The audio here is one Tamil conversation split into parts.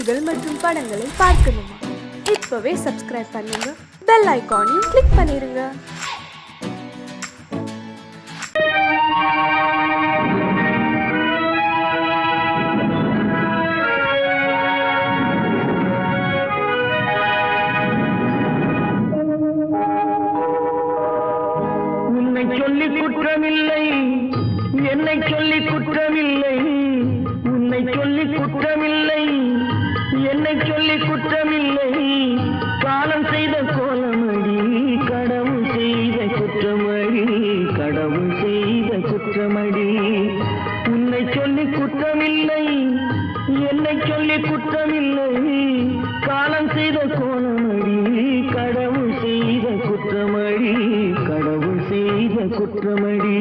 செய்திகள் மற்றும் படங்களை பார்க்கணுமா? இப்பவே சப்ஸ்கிரைப் பண்ணுங்க, பெல் ஐகானையும் கிளிக் பண்ணிருங்க. சொல்லி குற்றமில்லை, என்னை சொல்லி குற்றமில்லை, உன்னை சொல்லி குற்றமில்லை, என்னை சொல்லி குற்றமில்லை. காலம் செய்த கோலமடி, கடவுள் செய்த குற்றமடி, கடவுள் செய்த குற்றமடி. உன்னை சொல்லி குற்றமில்லை, என்னை சொல்லி குற்றமில்லை. காலம் செய்த கோலமடி, கடவுள் செய்த குற்றமடி, கடவுள் செய்த குற்றமடி.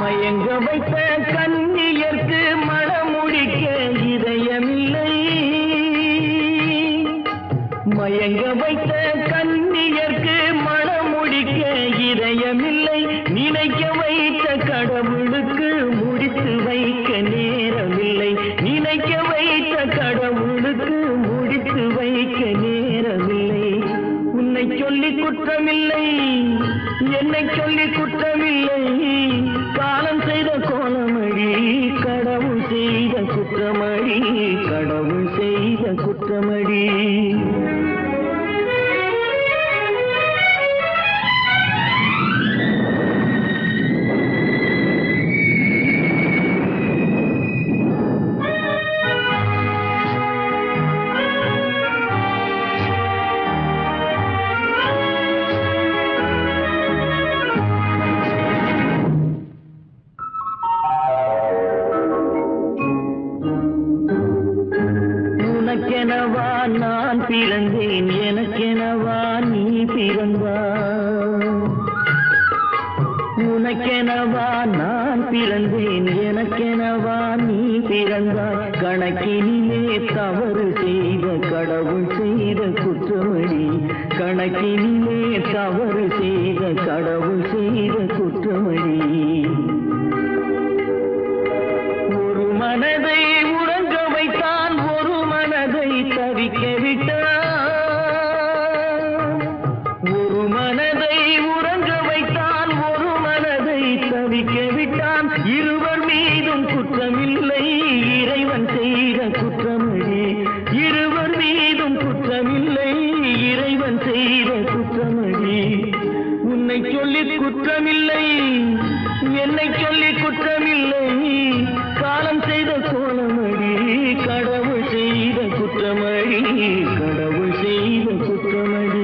மயங்க வைத்த கண்ணியர்க்கு மனமுடிக்க இதயமில்லை, மயங்க வைத்த கண்ணியர்க்கு மனமுடிக்க இதயமில்லை. நினைக்க வைத்த கடவுளுக்கு முடித்து வைக்க நேரமில்லை, நினைக்க வைத்த கடவுளுக்கு முடித்து வைக்க நேரமில்லை. உன்னை சொல்லி குற்றமில்லை, என்னை சொல்லி குற்றமில்லை. காலம் செய்த கோலமடி, கடவுள் செய்த குற்றமடி, கடவுள் செய்த குற்றமடி. உனக்கெனவா நான் பிறந்தேன், எனக்கெனவா நீ பிறந்தாய். உனக்கெனவா நான் பிறந்தேன், எனக்கெனவா நீ பிறந்தாய். கணக்கினிலே தவறு செய்த கடவுள் செய்த குற்றமடி, கணக்கினிலே தவறு செய்த கடவுள் செய்த குற்றமடி. ஒரு மனதை உறங்க வைத்தான், ஒரு மனதை தவிக்க விட்டான். ஒரு மனதை உறங்க வைத்தான், ஒரு மனதை தவிக்க விட்டான். இருவர் மீதும் குற்றமில்லை, இறைவன் செய்த குற்றமடி. இருவர் மீதும் குற்றமில்லை, இறைவன் செய்த குற்றமடி. உன்னை சொல்லி குற்றமில்லை, என்னை சொல்லி குற்றமில்லை. காலம் செய்த கோலமடி, கடவுள் செய்த குற்றமடி, கடவுள் செய்த குற்றமடி.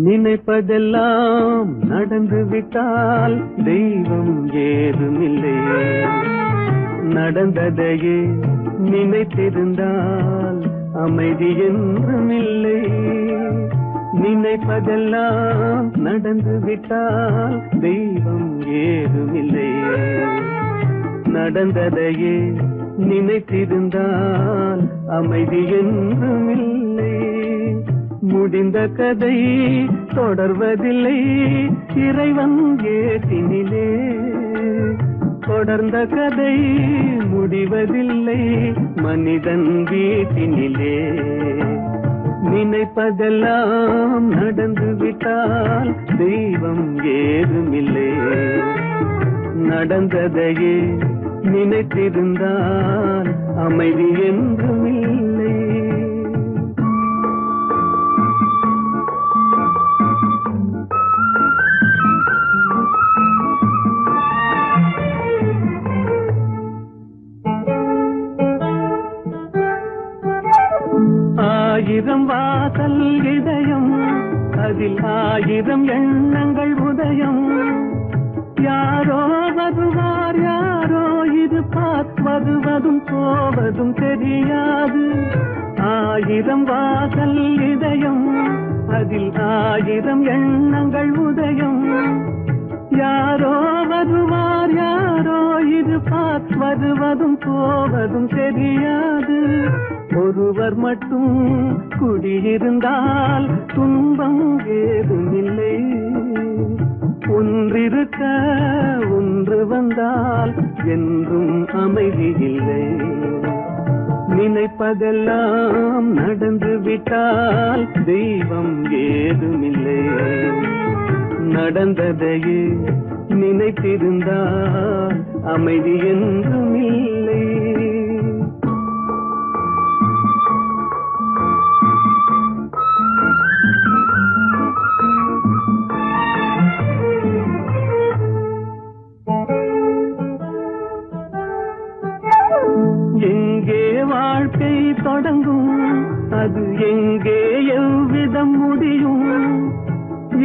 நினைப்பதெல்லாம் நடந்து விட்டால் தெய்வம் ஏதுமில்லை, நடந்ததையே நினைத்திருந்தால் அமைதி என்றுமில்லை. நினைப்பதெல்லாம் நடந்து விட்டால் தெய்வம் ஏதுமில்லை, நடந்ததையே நினைத்திருந்தால் அமைதி என்றுமில்லை. முடிந்த கதை தொடர்வதில்லை, இறைவன் ஏட்டினிலே. தொடர்ந்த கதை முடிவதில்லை, மனிதன் வீட்டினிலே. நினைப்பதெல்லாம் நடந்து விட்டால் தெய்வம் ஏதுமில்லை, நடந்ததையே நினைத்திருந்தால் அமைதி என்றுமில்லை. 1000 வாசல் இதயம், அதில் 1000 எண்ணங்கள் உதயம். யாரோ வருவார் யாரோ இது வருவதும் போவதும் தெரியாது. 1000 வாசல் இதயம், அதில் 1000 எண்ணங்கள் உதயம். யாரோ வருவார் யாரோ இது வருவதும் போவதும் தெரியாது. ஒருவர் மட்டும் குடியிருந்தால் துன்பம் ஏதுமில்லை. ஒன்றிருக்க ஒன்று வந்தால் என்றும் அமைதி இல்லை. நினைப்பதெல்லாம் நடந்து விட்டால் தெய்வம் ஏதுமில்லை. நடந்ததையே நினைத்திருந்தால் அமைதி என்றும் இல்லை. எங்கே வாழ்க்கை தொடங்கும், அது எங்கே எவ்விதம் முடியும்?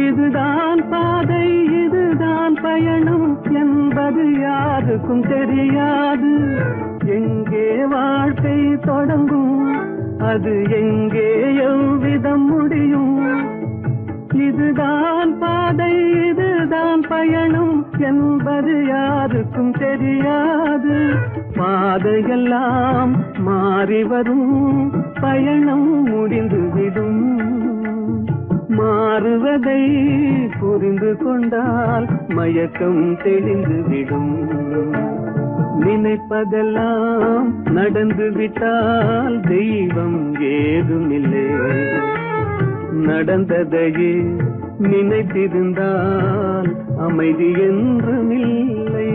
இதுதான் பாதை இதுதான் பயணம் என்பது யாருக்கும் தெரியாது. எங்கே வாழ்க்கை தொடங்கும், அது எங்கே எவ்விதம் முடியும்? இதுதான் பாதை இதுதான் பயணம் என்பது யாருக்கும் தெரியாது. பாதையெல்லாம் மாறி வரும், பயணம் முடிந்துவிடும். மாறுவதை புரிந்து கொண்டால் மயக்கம் தெளிந்துவிடும். நினைப்பதெல்லாம் நடந்து விட்டால் தெய்வம் ஏதுமில்லை. நடந்ததையே நினைத்திருந்தால் அமைதி என்றும் இல்லை.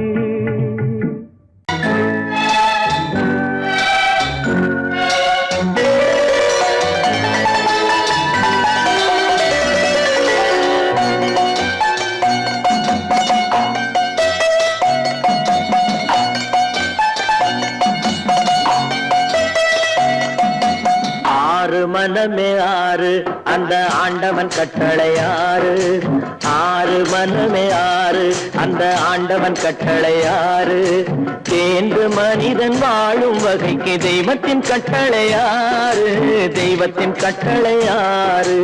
மனமே ஆறு அந்த ஆண்டவன் கட்டளை ஆறு. ஆறு மனமே ஆறு அந்த ஆண்டவன் கட்டளை ஆறு. தேர்ந்து மனிதன் வாழும் வகைக்கு தெய்வத்தின் கட்டளை ஆறு. தெய்வத்தின் கட்டளை ஆறு.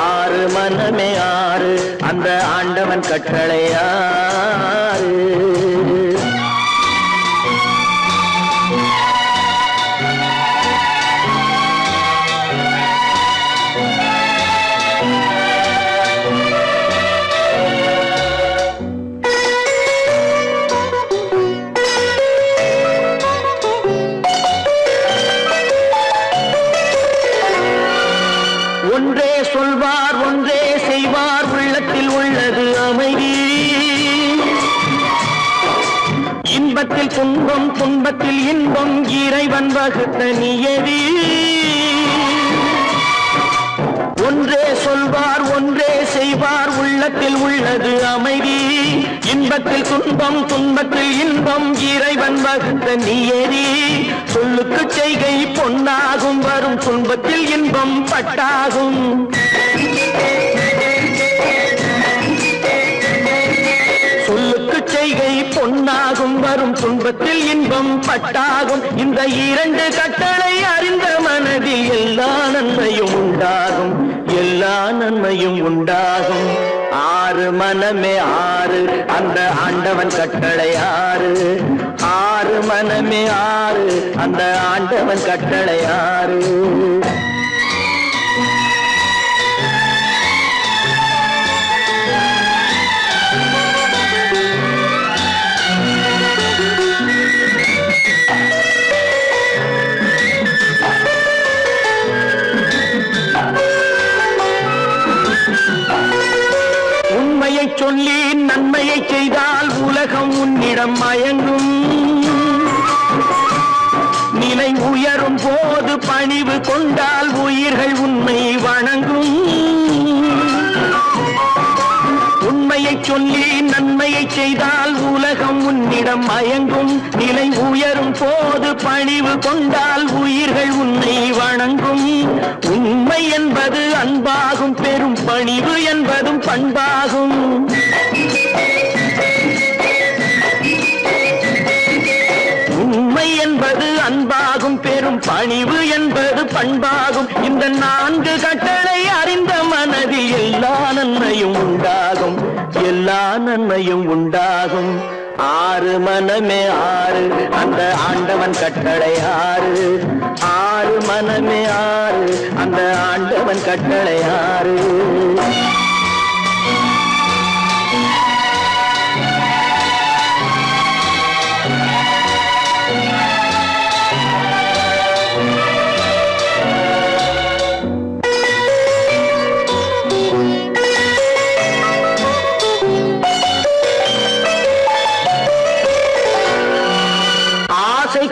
ஆறு மனமே ஆறு அந்த ஆண்டவன் கட்டளை ஆறு. ஒன்றே சொல்வார் ஒன்றே செய்வார், உள்ளத்தில் உள்ளது அமைதி. இன்பத்தில் துன்பம் துன்பத்தில் இன்பம், இறைவன் வகுத்த நியதி. ஒன்றே சொல்வார் ஒன்றே செய்வார், உள்ளத்தில் உள்ளது அமைதி. இன்பத்தில் துன்பம் துன்பத்தில் இன்பம், இறைவன் வகுத்த நியதி. சொல்லுக்கு செய்கை பொன்னாகும், வரும் துன்பத்தில் இன்பம் பட்டாகும். சொல்லுக்கு செய்கை பொன்னாகும், வரும் துன்பத்தில் இன்பம் பட்டாகும். இந்த இரண்டு கட்டளை அறிந்த மனதில் எல்லா நன்மையும் உண்டாகும். எல்லா நன்மையும் உண்டாகும். ஆறு மனமே ஆறு அந்த ஆண்டவன் கட்டளை ஆறு. ஆறு மனமே ஆறு அந்த ஆண்டவன் கட்டளை ஆறு. உண்மையை சொல்லி நன்மையை செய்தால் உலகம் உன்னிடம் மயங்கும். நிலை உயரும் போது பணிவு கொண்டால் உயிர்கள் உண்மை வணங்கும். உண்மையை சொல்லி நன்மையை செய்தால் உலகம் உன்னிடம் மயங்கும். நிலை உயரும் போது பணிவு கொண்டால் உயிர்கள் உன்னை வணங்கும். உண்மை என்பது அன்பாகும், பெரும் பணிவு என்பதும் பண்பாகும். உண்மை என்பது அன்பாகும், பெரும் பணிவு என்பது பண்பாகும். இந்த 4 கட்டளை அறிந்த மனதில் எல்லா நன்மையும் உண்டாகும், எல்லா நன்மையும் உண்டாகும். 6 மனமே 6, அந்த ஆண்டவன் கட்டளை 6. 6 மனமே 6, அந்த ஆண்டவன் கட்டளை 6.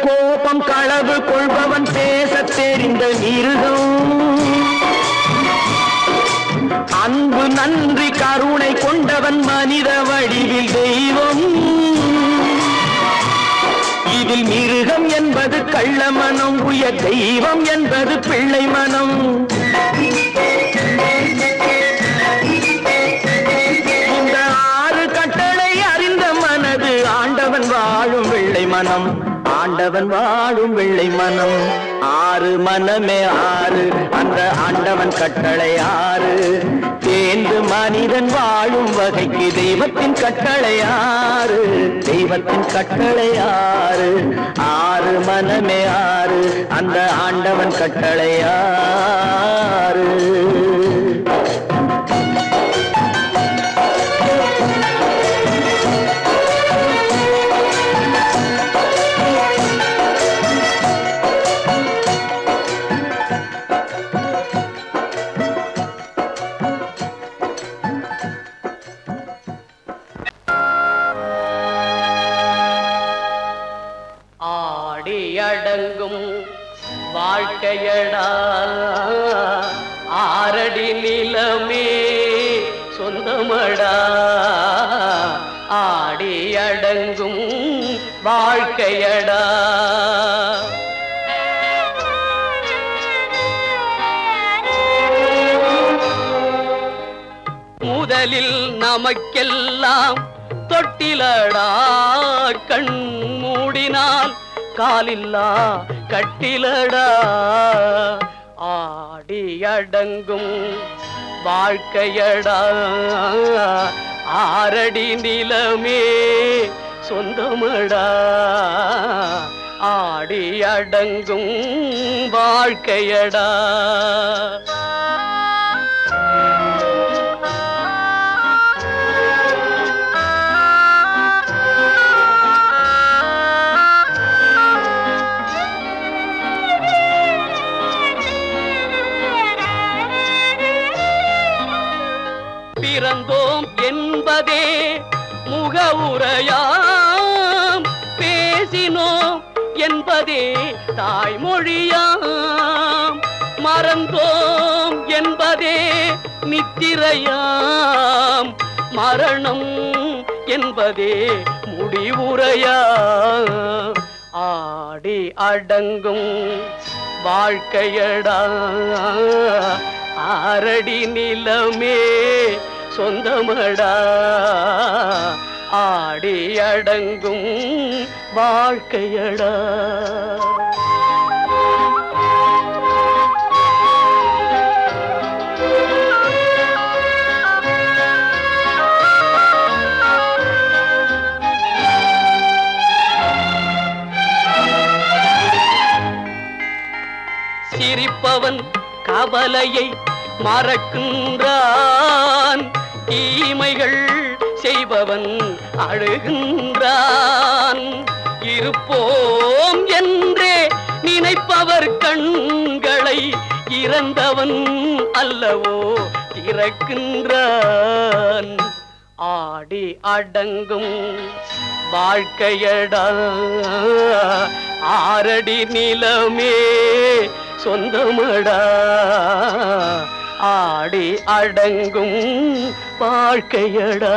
கோபம் களவு கொள்பவன் பேசத் தெரிந்த மிருகம். அன்பு நன்றி கருணை கொண்டவன் மனித வடிவில் தெய்வம். இதில் மிருகம் என்பது கள்ள மனம், உயர் தெய்வம் என்பது பிள்ளை மனம். இந்த 6 கட்டளை அறிந்த மனது ஆண்டவன் வாழும் வெள்ளை மனம், ஆண்டவன் வாழும் வெள்ளை மனம். 6 மனமே 6, அந்த ஆண்டவன் கட்டளை 6. தேர்ந்து மனிதன் வாழும் வகைக்கு தெய்வத்தின் கட்டளை 6, தெய்வத்தின் கட்டளை 6. 6 மனமே 6, அந்த ஆண்டவன் கட்டளை 6. அடங்கும் வாழ்க்கையடா 6 அடி நிலமே சொந்தமடா. ஆடி அடங்கும் வாழ்க்கையடா. முதலில் நமக்கெல்லாம் தொட்டிலடா, கண் மூடினால் காலில்லா கட்டிலடா. ஆடி அடங்கும் வாழ்க்கையடா. 6 அடி நிலமே சொந்தமடா. ஆடி அடங்கும் வாழ்க்கையடா. பிறந்தோம் என்பதே முகவுரையாம், பேசினோம் என்பதே தாய்மொழியாம், மறந்தோம் என்பதே நித்திரையாம், மரணம் என்பதே முடிவுரையாம். ஆடி அடங்கும் வாழ்க்கையடா. 6 அடி நிலமே சொந்தமடா. ஆடி அடங்கும் வாழ்க்கையடா. சிரிப்பவன் கவலையை மறக்கின்றான், தீமைகள் செய்பவன் அழுகின்றான். இருப்போம் என்றே நினைப்பவர் கண்களை இறந்தவன் அல்லவோ திறக்கின்றான். ஆடி அடங்கும் வாழ்க்கையடா. 6 அடி நிலமே சொந்தமடா. ஆடி அடங்கும் வாழ்க்கையடா.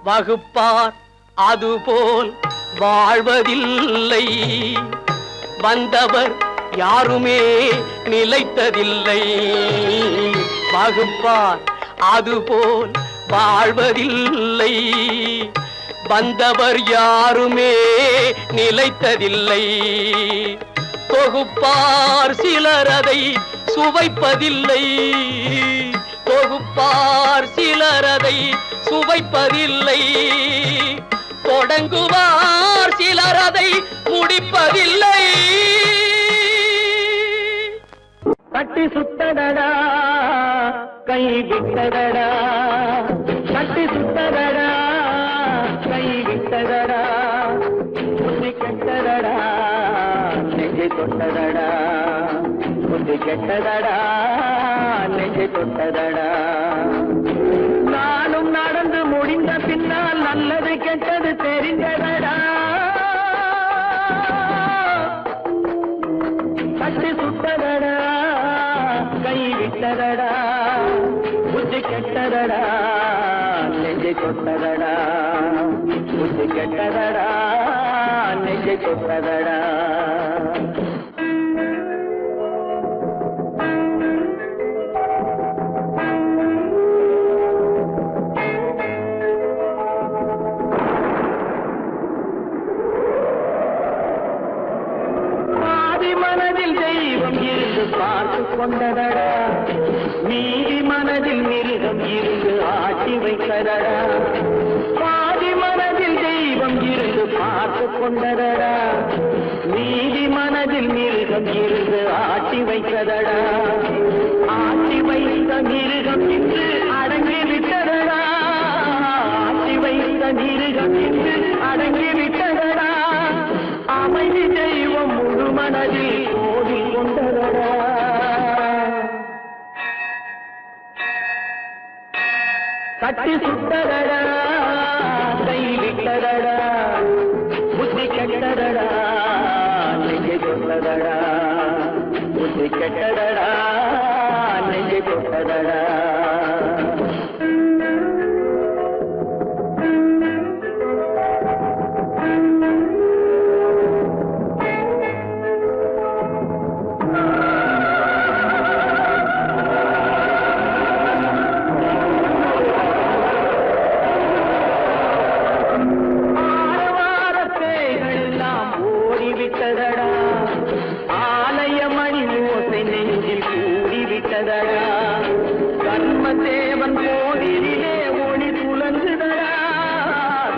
வகுப்பார் அதுபோல் வாழ்வதில்லை, வந்தவர் யாருமே நிலைத்ததில்லை. வகுப்பார் அதுபோல் வாழ்வதில்லை, வந்தவர் யாருமே நிலைத்ததில்லை. தொகுப்பார் சிலர் அதை சுவைப்பதில்லை, தொகுப்பார் சிலர் அதை சுவைப்பதில்லை. தொடங்குவார் சிலர் அதை முடிப்பதில்லை. கட்டி சுட்டதடா கை விட்டதடா, கட்டி சுட்டதடா கை விட்டதடா, புத்தி கெட்டதடா நெஞ்சை தொட்டதடா, புத்தி கெட்டதடா நெஞ்சை தொட்டதடா. நானும் நடந்து முடிந்த பின்னால் நல்லது கெட்டது தெரிந்ததடா. கட்டி சுட்டதடா கை விட்டதடா, புத்தி கெட்டதடா நெஞ்சை தொட்டதடா, புத்தி கெட்டதடா நெஞ்சை தொட்டதடா. பார்த்து கொண்டதடா, மீதி மனதில் மிருகம் இருந்து ஆட்டி வைத்ததடா. பாதி மனதில் தெய்வம் இருந்து பார்த்து கொண்டதடா, மீதி மனதில் மிருகம் இருந்து ஆட்டி வைத்ததடா. ஆட்டி வைத்த மிருகம் இன்று அடங்கி விட்டதடா, ஆட்டி வைத்த மிருகம் இன்று அடங்கி விட்டதடா. அமைதி தெய்வம் முழு மனதில் கோடி கொண்டதடா. கட்டி சுட்டதடா கை விட்டதடா, புத்தி கெட்டதடா நெஞ்சை தொட்டதடா, புத்தி கெட்டதடா நெஞ்சை தொட்டதடா. ஆலயமணி ஓசை நெஞ்சில் கூடிவிட்டதடா, கர்மதேவன் கோவிலிலே ஒளி துலங்குதடா,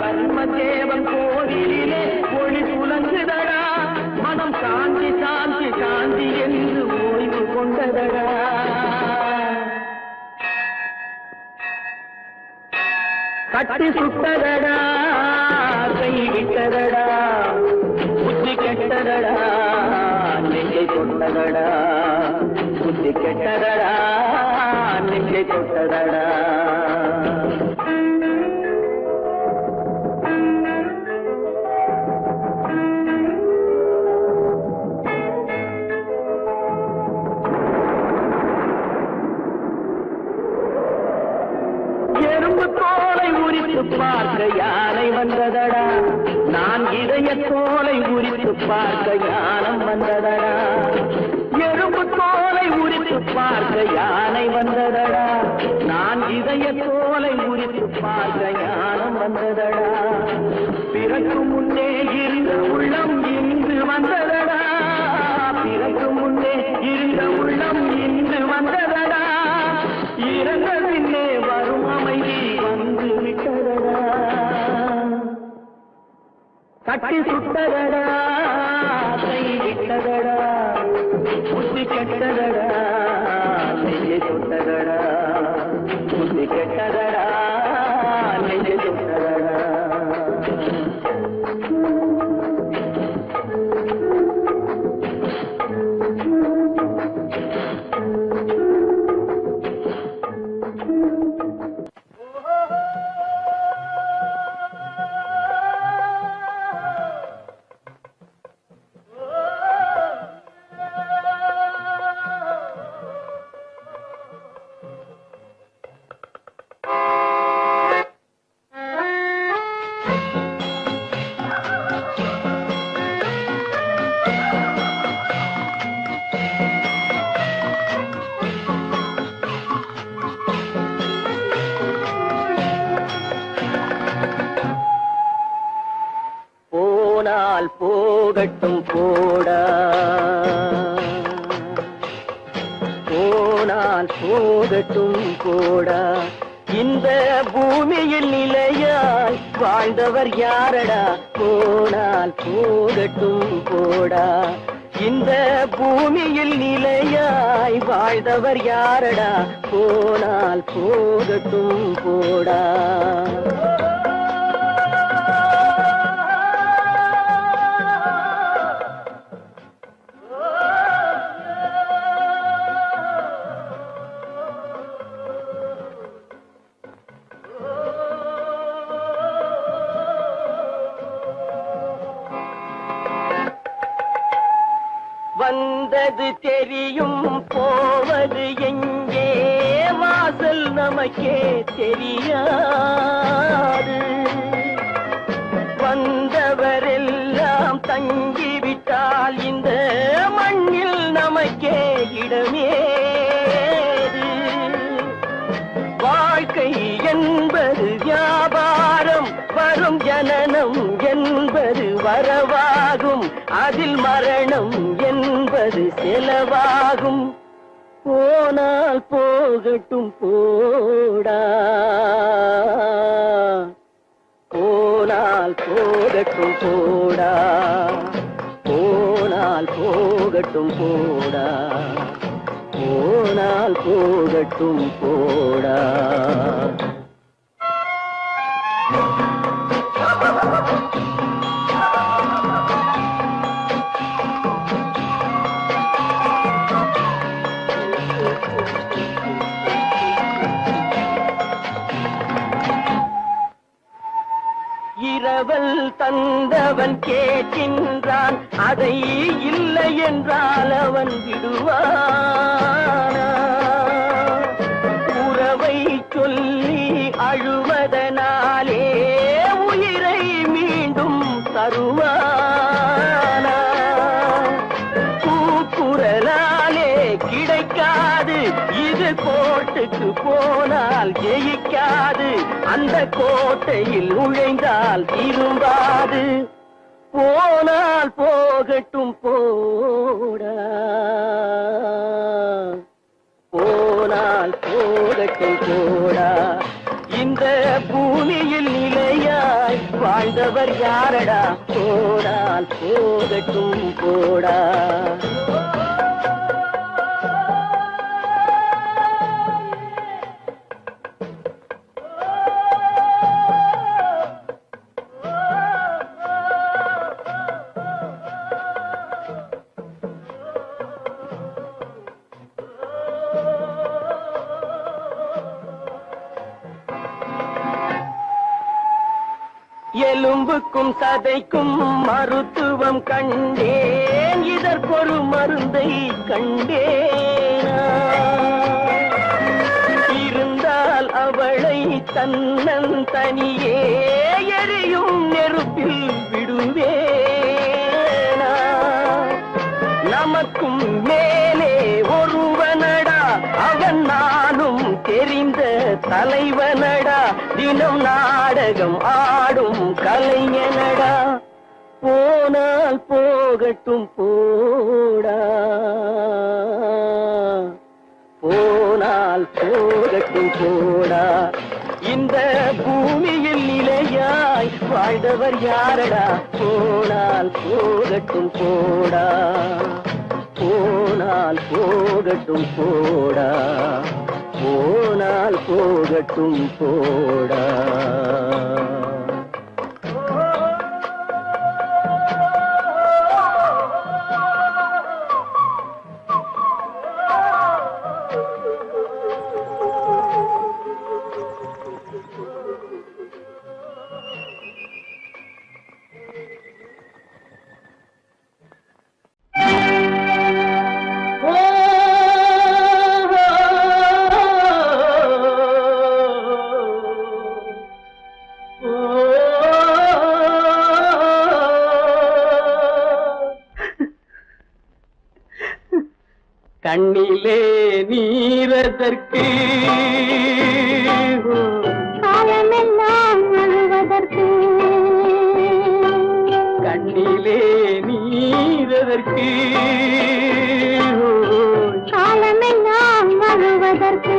கர்மதேவன் கோவிலிலே ஒளி துலங்குதடா. மனம் சாந்தி சாந்தி சாந்தி என்று ஓய்வு கொண்டதடா. கட்டி சுட்டதடா கை விட்டதடா, புத்தி கெட்டதடா நெஞ்சை தொட்டதடா, புத்தி கெட்டதடா நெஞ்சை தொட்டதடா. எறும்பு தோலை உரித்து பார்க்க யானை வந்ததடா, நான் இதய தோலை உரித்து பார்க்க யானம் வந்ததடா. எறும்பு தோலை உரித்து பார்க்க யானை வந்ததடா, நான் இதய தோலை உரித்து பார்க்க யானம் வந்ததடா. பிறகு முன்னே இருந்த உள்ளம் இன்று வந்ததடா, பிறகு முன்னே இருந்த உள்ளம் இன்று வந்ததடா. இறந்த பின்னே வரும் அமைதி வந்து விட்டதடா. கட்டி சுட்டதடா கை விட்டதடா, புத்தி கெட்டதடா நெஞ்சை தொட்டதடா, புத்தி கெட்டதடா நெஞ்சை தொட்டதடா. போனால் போகட்டும் போடா, போனால் போகட்டும் போடா. இந்த பூமியில் நிலையாய் வாழ்ந்தவர் யாரடா, போனால் போகட்டும் போடா. இந்த பூமியில் நிலையாய் வாழ்ந்தவர் யாரடா, போனால் போகட்டும் போடா. வந்தது தெரியும் போவது எங்கே, வாசல் நமக்கே தெரியாது. வந்தவரெல்லாம் தங்கிவிட்டால் இந்த மண்ணில் நமக்கே இடமேது. வாழ்க்கை என்பது வியாபாரம், வரும் ஜனனம் என்பது வரவாகும், அதில் மரணம் என்பது செலவாகும். போனால் போகட்டும் போடா, போனால் போகட்டும் போடா, போனால் போகட்டும் போடா, போனால் போகட்டும் போடா. இரவல் தந்தவன் கேட்கின்றான், அதை இல்லை என்றால் அவன் விடுவானா? உறவை சொல்லி அழுவதனாலே உயிரை மீண்டும் தருவானா? கூக்குரலாலே கிடைக்காது, இது கோர்ட்டுக்கு போனால் ஜெயிக்காது, அந்த கோட்டையில் நுழைந்தால் திரும்பாது. போனால் போகட்டும் போடா, போனால் போகட்டும் போடா. இந்த பூமியில் நிலையாய் வாழ்ந்தவர் யாரடா, போனால் போகட்டும் போடா. எலும்புக்கும் சதைக்கும் மருத்துவம் கண்டேன், இதற்கொரு மருந்தை கண்டேனா? இருந்தால் அவளை தன்னன் தனியே எரியும் நெருப்பில் விடுவேனா? நமக்கும் மேலே ஒருவனடா, அவன் நானும் தெரிந்த தலைவனடா, தினம் நாடகம் ஆடும் கலைஞனடா. போனால் போகட்டும் போடா, போனால் போகட்டும் போடா. இந்த பூமியில் நிலையாய் வாழ்ந்தவர் யாரடா, போனால் போகட்டும் போடா, போனால் போகட்டும் போடா, போனால் போகட்டும் போடா. கண்ணிலே நீரதற்கு காலமெல்லாம் அழுவதற்கு, கண்ணிலே கண்ணிலே நீரதற்கு காலமெல்லாம் அழுவதற்கு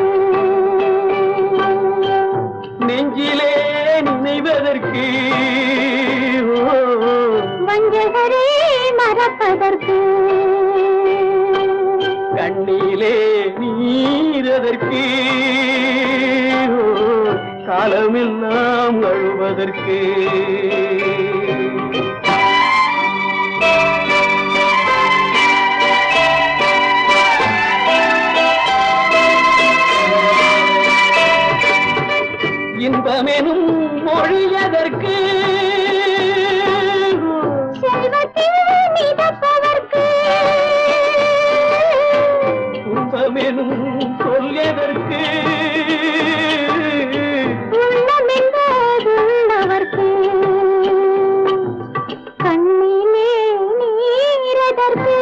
நெஞ்சிலே நினைவதற்கு வஞ்சகரே மறப்பதற்கு கண்ணிலே நீரதற்கு காலமெல்லாம் அழுவதற்கு இன்பமெனும் மொழியதற்கு செல்வத்தில் மிதப்பதற்கு துன்பமெனும் சொல்லியதற்கு உள்ளமென்பதுள்ளவர்க்கு கண்ணிலே நீரதற்கு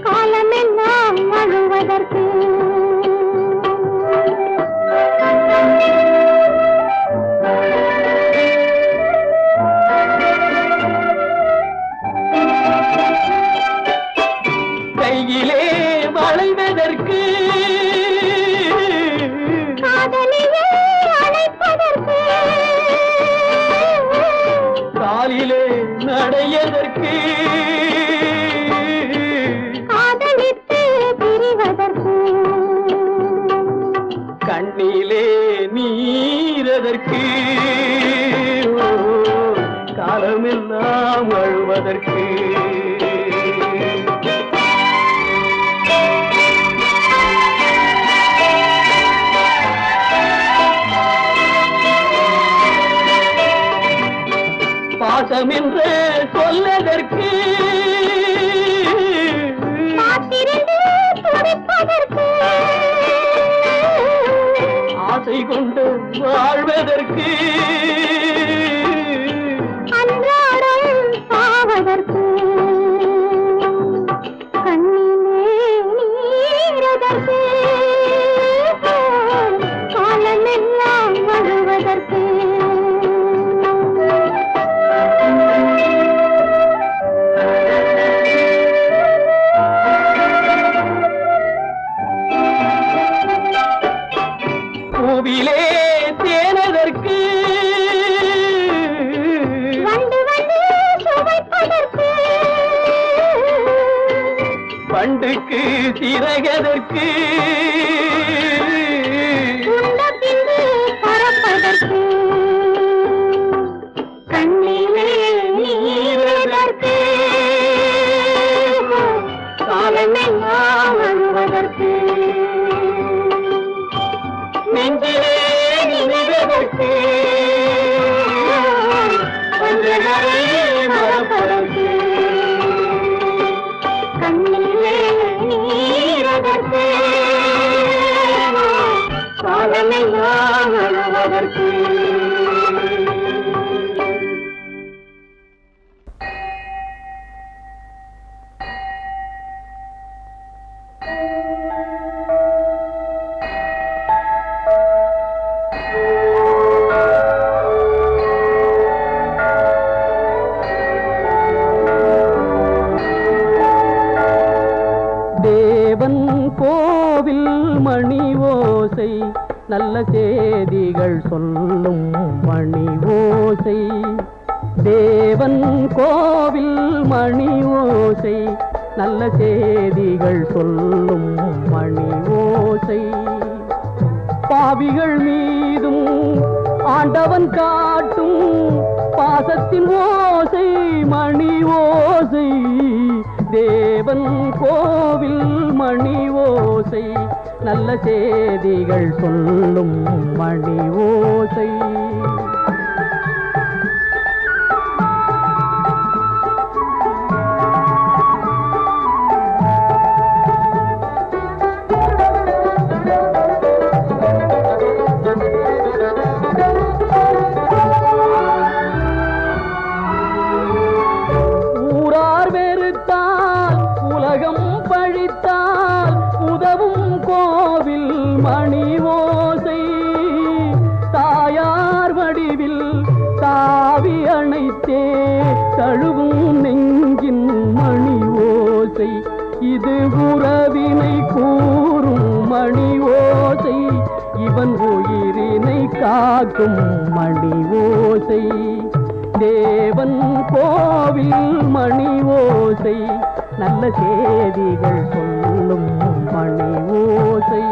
காலமெல்லாம் அழுவதற்கு கையிலே வளைவதற்கு காதலியே அழைப்பதற்கு காலிலே நடையதற்கு காதலித்து பிரிவதற்கு கண்ணிலே நீரதற்கு காலமெல்லாம் அழுவதற்கு பாசம் என்று சொல்லதற்கு காத்திருந்து துடிப்பதற்கு ஆசை கொண்டு வாழ்வதற்கு அன்றாடம் சாவதற்கு கண்ணிலே நீரதற்கு காலமெல்லாம் அழுவதற்கு பூவிலே தேனதற்கு வந்து வந்து சுவைப்பதற்கு பண்டுக்கு சிறகதற்கு உண்ட பின்பு பறப்பதற்கு கண்ணிலே நீரதற்கு காலமெல்லாம் அழுவதற்கு நெஞ்சிலே நினைவதற்கு வஞ்சகரை மறப்பதற்கு கண்ணிலே நீரதற்கு காலமெல்லாம் அழுவதற்கு தேவன் கோவில் மணி ஓசை நல்ல செய்திகள் சொல்லும் மணி ஓசை தேவன் கோவில் மணி ஓசை நல்ல செய்திகள் சொல்லும் மணி ஓசை பாவிகள் மீதும் ஆண்டவன் காட்டும் பாசத்தின் ஓசை மணி ஓசை தேவன் கோவில் மணி ஓசை நல்ல செய்திகள் சொல்லும் மணி ஓசை ஊரார் வெறுத்தால் உலகம் பழித்தால் உதவும் கோவில் மணி ஓசை தாயார் கேட்கும் மணி ஓசை, தேவன் கோவில் மணி ஓசை, நல்ல செய்திகள் சொல்லும் மணி ஓசை.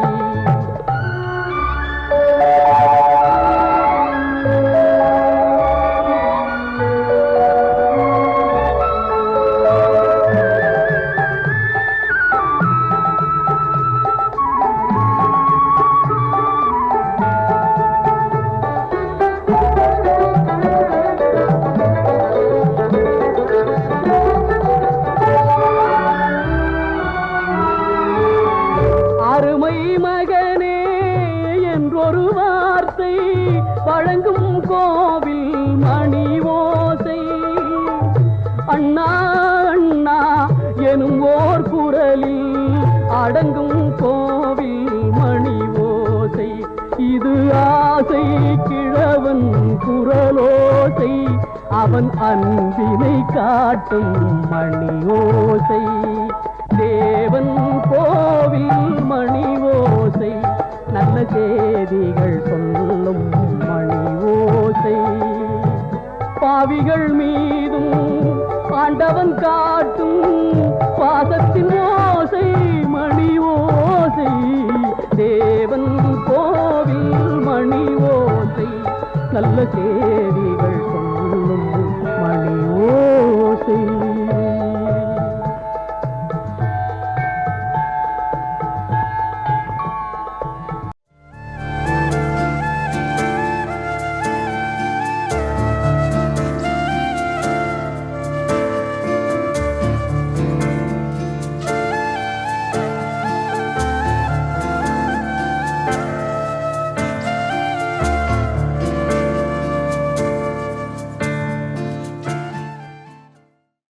வழங்கும் கோவில் மணி ஓசை, அண்ணா அண்ணா எனும் ஓர் குரலில் அடங்கும் கோவில் மணி ஓசை. இது ஆசை கிழவன் குரலோசை, அவன் அன்பினை காட்டும் மணி ஓசை. தேவன் கோவில் மணி ஓசை, நல்ல செய்திகள் சொல்லும் மணி ஓசை. பாவிகள் மீதும் ஆண்டவன் காட்டும் பாசத்தின் ஓசை மணி ஓசை. தேவன் கோவில் மணி ஓசை, நல்ல செய்தி